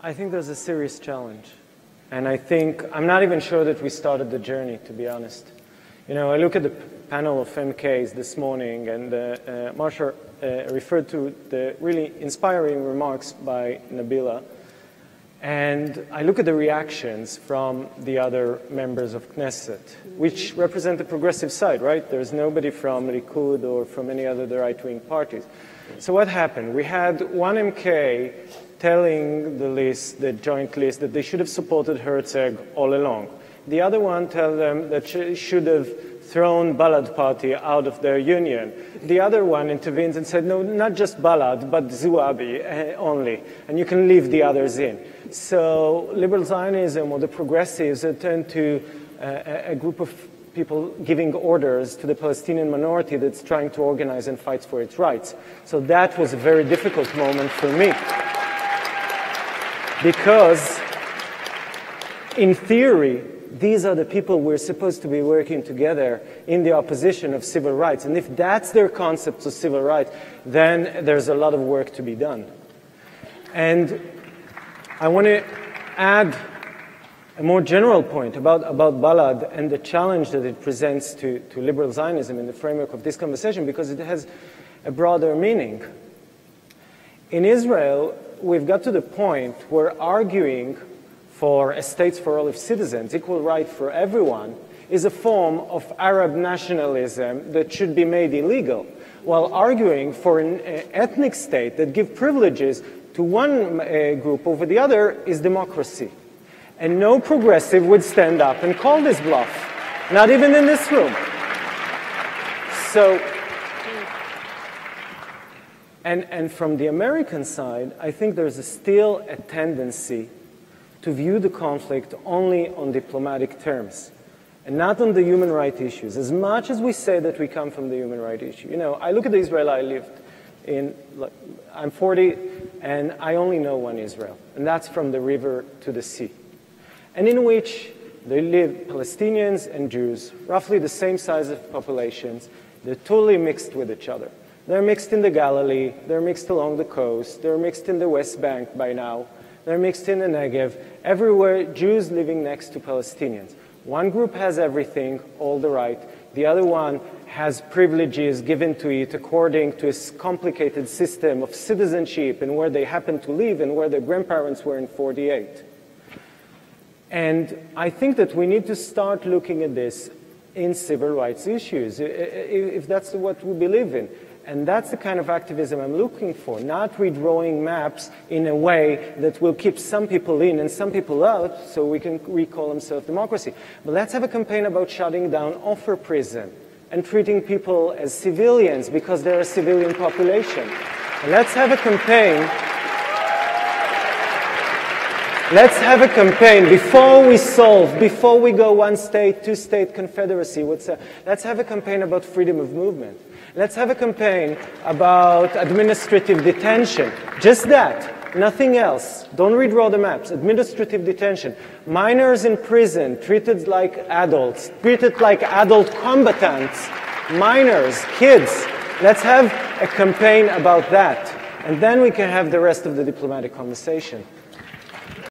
I think there's a serious challenge. And I think, I'm not even sure that we started the journey, to be honest. You know, I look at the panel of MKs this morning, and Marsha referred to the really inspiring remarks by Nabila. And I look at the reactions from the other members of Knesset, which represent the progressive side, right? There's nobody from Likud or from any other the right-wing parties. So what happened? We had one MK telling the list, the joint list, that they should have supported Herzog all along. The other one tell them that she should have thrown Balad party out of their union. The other one intervenes and said, no, not just Balad, but Zuabi only, and you can leave the others in. So liberal Zionism or the progressives turned to a group of people giving orders to the Palestinian minority that's trying to organize and fight for its rights. So that was a very difficult moment for me. Because, in theory, these are the people we're supposed to be working together in the opposition of civil rights. And if that's their concept of civil rights, then there's a lot of work to be done. And I want to add a more general point about Balad and the challenge that it presents to liberal Zionism in the framework of this conversation, because it has a broader meaning. In Israel, we've got to the point where arguing for a state for all of citizens, equal right for everyone, is a form of Arab nationalism that should be made illegal, while arguing for an ethnic state that gives privileges to one group over the other is democracy. And no progressive would stand up and call this bluff, not even in this room. So, and from the American side, I think there's still a tendency to view the conflict only on diplomatic terms and not on the human rights issues. As much as we say that we come from the human rights issue, you know, I look at the Israel I lived in, I'm 40, and I only know one Israel, and that's from the river to the sea, and in which they live Palestinians and Jews, roughly the same size of populations. They're totally mixed with each other. They're mixed in the Galilee, they're mixed along the coast, they're mixed in the West Bank by now, they're mixed in the Negev, everywhere Jews living next to Palestinians. One group has everything, all the right. The other one has privileges given to it according to a complicated system of citizenship and where they happen to live and where their grandparents were in 48. And I think that we need to start looking at this in civil rights issues, if that's what we believe in. And that's the kind of activism I'm looking for, not redrawing maps in a way that will keep some people in and some people out so we can recall themselves democracy. But let's have a campaign about shutting down Ofer prison and treating people as civilians because they're a civilian population. And let's have a campaign. Let's have a campaign before we go one state, two state confederacy. Let's have a campaign about freedom of movement. Let's have a campaign about administrative detention. Just that, nothing else. Don't redraw the maps. Administrative detention. Minors in prison, treated like adults, treated like adult combatants. Minors, kids. Let's have a campaign about that. And then we can have the rest of the diplomatic conversation.